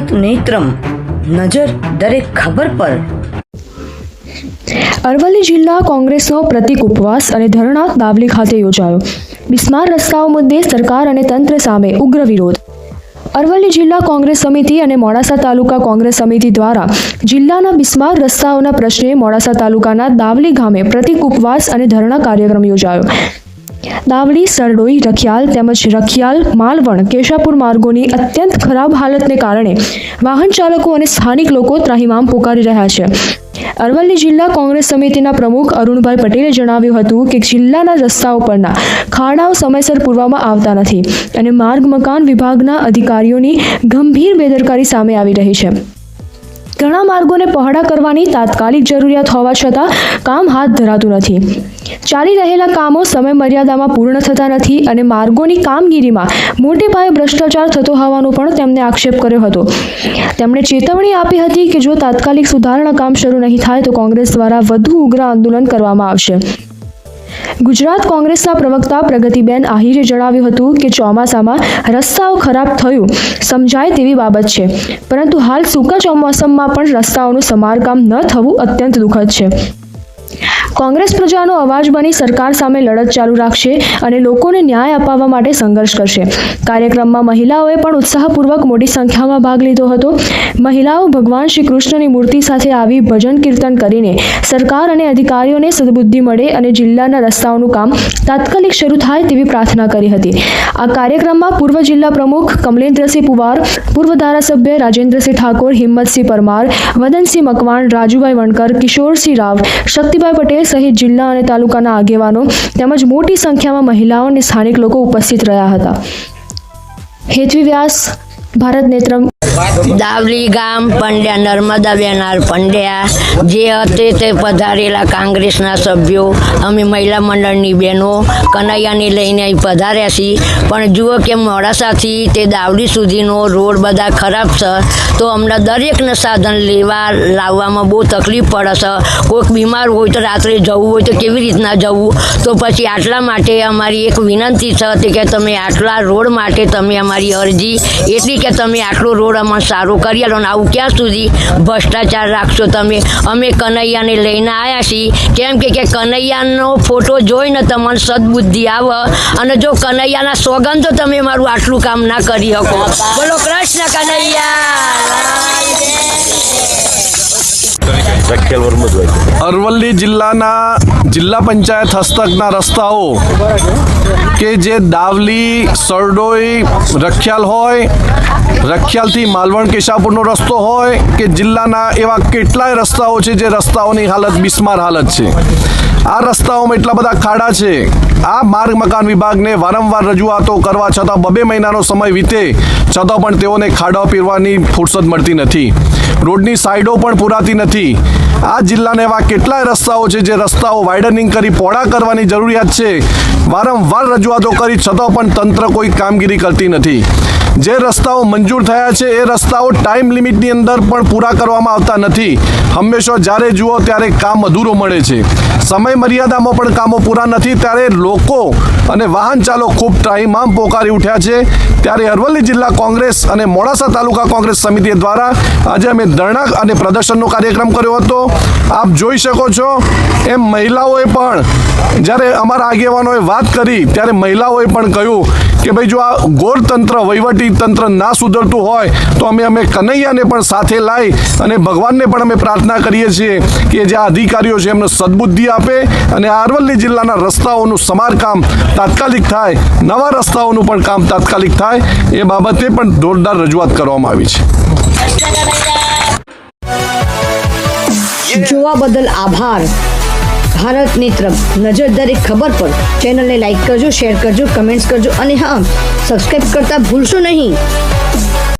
ભારત નેત્રમ નજર દરેક ખબર પર. અરવલ્લી જિલ્લા કોંગ્રેસનો પ્રતિક ઉપવાસ અને ધરણા દાવલી ખાતે યોજાયો. બિસ્માર રસ્તાઓ મુદ્દે સરકાર અને તંત્ર સામે ઉગ્ર વિરોધ. અરવલ્લી જિલ્લા કોંગ્રેસ સમિતિ અને મોડાસા તાલુકા કોંગ્રેસ સમિતિ દ્વારા જિલ્લાના બિસ્માર રસ્તાઓના પ્રશ્ને મોડાસા તાલુકાના દાવલી ગામે પ્રતિક ઉપવાસ અને ધરણા કાર્યક્રમ યોજાયો. દાવલી, સરડોઈ, રખિયાલ તેમજ રખિયાલ, માલવણ, કેશાપુર માર્ગોની અત્યંત ખરાબ હાલતને કારણે વાહન ચાલકો અને સ્થાનિક લોકો ત્રાહિમામ પોકારી રહ્યા છે. અરવલ્લી જિલ્લા કોંગ્રેસ સમિતિના પ્રમુખ અરુણભાઈ પટેલે જણાવ્યું હતું કે જિલ્લાના રસ્તાઓ પરના ખાડાઓ સમયસર પૂરવામાં આવતા નથી અને માર્ગ મકાન વિભાગના અધિકારીઓની ગંભીર બેદરકારી સામે આવી રહી છે. ઘણા માર્ગોને પહોળા કરવાની તાત્કાલિક જરૂરિયાત હોવા છતાં કામ હાથ ધરાતું નથી. ચાલી રહેલા કામો સમય મર્યાદામાં પૂર્ણ થતા નથી અને માર્ગોની કામગીરીમાં મોટે પાયે ભ્રષ્ટાચાર થતો હોવાનો પણ તેમણે આક્ષેપ કર્યો હતો. તેમણે ચેતવણી આપી હતી કે જો તાત્કાલિક સુધારણા કામ શરૂ નહીં થાય તો કોંગ્રેસ દ્વારા વધુ ઉગ્ર આંદોલન કરવામાં આવશે. ગુજરાત કોંગ્રેસના પ્રવક્તા પ્રગતિબેન આહિરે જણાવ્યું હતું કે ચોમાસામાં રસ્તાઓ ખરાબ થયું સમજાય તેવી બાબત છે, પરંતુ હાલ સૂકા ચોમાસામાં પણ રસ્તાઓનું સમારકામ ન થવું અત્યંત દુઃખદ છે. કોંગ્રેસ પ્રજાનો અવાજ બની સરકાર સામે લડત ચાલુ રાખશે અને લોકોને ન્યાય અપાવવા માટે સંઘર્ષ કરશે. કાર્યક્રમમાં મહિલાઓએ પણ ઉત્સાહપૂર્વક મોટી સંખ્યામાં ભાગ લીધો હતો. મહિલાઓ ભગવાન શ્રી કૃષ્ણની મૂર્તિ સાથે આવી ભજન કીર્તન કરીને સરકાર અને અધિકારીઓને સદબુદ્ધિ મળે અને જિલ્લાના રસ્તાઓનું કામ તાત્કાલિક શરૂ થાય તેવી પ્રાર્થના કરી હતી. આ કાર્યક્રમમાં પૂર્વ જિલ્લા પ્રમુખ કમલેન્દ્રસિંહ પુવાર, પૂર્વ ધારાસભ્ય રાજેન્દ્રસિંહ ઠાકોર, હિંમતસિંહ પરમાર, વદનસિંહ મકવાણ, રાજુભાઈ વણકર, કિશોરસિંહ રાવ, શક્તિભાઈ પટેલ સહિત જિલ્લા અને તાલુકાના આગેવાનો તેમજ મોટી સંખ્યામાં મહિલાઓ અને સ્થાનિક લોકો ઉપસ્થિત રહ્યા હતા. હેતવી વ્યાસ, ભારત નેત્રમ. દાવલી ગામ પંડ્યા, નર્મદાબેન આર પંડ્યા જે હતી તે પધારેલા કોંગ્રેસના સભ્યો, અમે મહિલા મંડળની બહેનો કનૈયાને લઈને અહીં પધાર્યા છીએ. પણ જુઓ કે મોડાસાથી તે દાવલી સુધીનો રોડ બધા ખરાબ છે, તો અમને દરેકને સાધન લાવવામાં બહુ તકલીફ પડે છે. કોઈક બીમાર હોય તો રાત્રે જવું હોય તો કેવી રીતના જવું? તો પછી આટલા માટે અમારી એક વિનંતી છે કે તમે આટલા રોડ માટે તમે અમારી અરજી એટલી કે તમે આટલો રોડ અમારે સારો કરી આલો ને આવું ક્યાં સુધી ભ્રષ્ટાચાર રાખશો તમે? અમે કનૈયાને લઈને આવ્યા છીએ, કેમ કે કનૈયાનો ફોટો જોઈને તમને સદબુદ્ધિ આવે અને જો કનૈયાના સોગંદ તો તમે મારું આટલું કામ ના કરી શકો. બોલો કૃષ્ણ કનૈયા. અરવલ્લી જિલ્લાના જિલ્લા પંચાયત હસ્તકના રસ્તાઓ કે જે દાવલી, સરડોઈ, રખિયાલ હોય, રખિયાલથી માલવણ કેશાપુરનો રસ્તો હોય કે જિલ્લાના એવા કેટલાય રસ્તાઓ છે જે રસ્તાઓની હાલત બિસ્માર હાલત છે. આ રસ્તાઓમાં એટલા બધા ખાડા છે. આ માર્ગ મકાન વિભાગને વારંવાર રજૂઆતો કરવા છતાં 2 મહિનાનો સમય વીતે છતાં પણ તેઓને ખાડા પીરવાની ફુરસદ મળતી નથી. રોડની સાઈડો પણ પૂરાતી નથી. આ જિલ્લાના એવા કેટલાય રસ્તાઓ છે જે રસ્તાઓ વાઇડનિંગ કરી પહોળા કરવાની જરૂરિયાત છે. વારંવાર રજૂઆતો કરી છતાં પણ તંત્ર કોઈ કામગીરી કરતી નથી. જે રસ્તાઓ મંજૂર થયા છે એ રસ્તાઓ ટાઈમ લિમિટની અંદર પણ પૂરા કરવામાં આવતા નથી. હંમેશા જ્યારે જુઓ ત્યારે કામ અધૂરો મળે છે. સમય મર્યાદામાં પણ કામો પૂરા નથી, ત્યારે લોકો અને વાહન ચાલકો ખૂબ ત્રાહિમામ પોકારી ઉઠ્યા છે. ત્યારે અરવલ્લી જિલ્લા કોંગ્રેસ અને મોડાસા તાલુકા કોંગ્રેસ સમિતિ દ્વારા આજે અમે ધરણા અને પ્રદર્શનનો કાર્યક્રમ કર્યો હતો. આપ જોઈ શકો છો એમ મહિલાઓએ પણ જ્યારે અમારા આગેવાનોએ વાત કરી ત્યારે મહિલાઓએ પણ કહ્યું કે ભાઈ જો આ ગોરતંત્ર, વહીવટી તંત્ર ના સુધરતું હોય તો અમે કનૈયાને પણ સાથે લાવી અને ભગવાનને પણ અમે પ્રાર્થના કરીએ છીએ કે જે આ અધિકારીઓ છે એમને સદબુદ્ધિ આપે અને આ અરવલ્લી જિલ્લાના રસ્તાઓનું સમારકામ તાત્કાલિક થાય, નવા રસ્તાઓનું પણ કામ તાત્કાલિક થાય, એ બાબતે પણ જોરદાર રજૂઆત કરવામાં આવી છે. જોવા બદલ આભાર. ભારત નેત્રમ નજર દરેક ખબર પર ચેનલને લાઈક કરજો, શેર કરજો, કમેન્ટ્સ કરજો અને હા, સબસ્ક્રાઈબ કરતા ભૂલશો નહીં.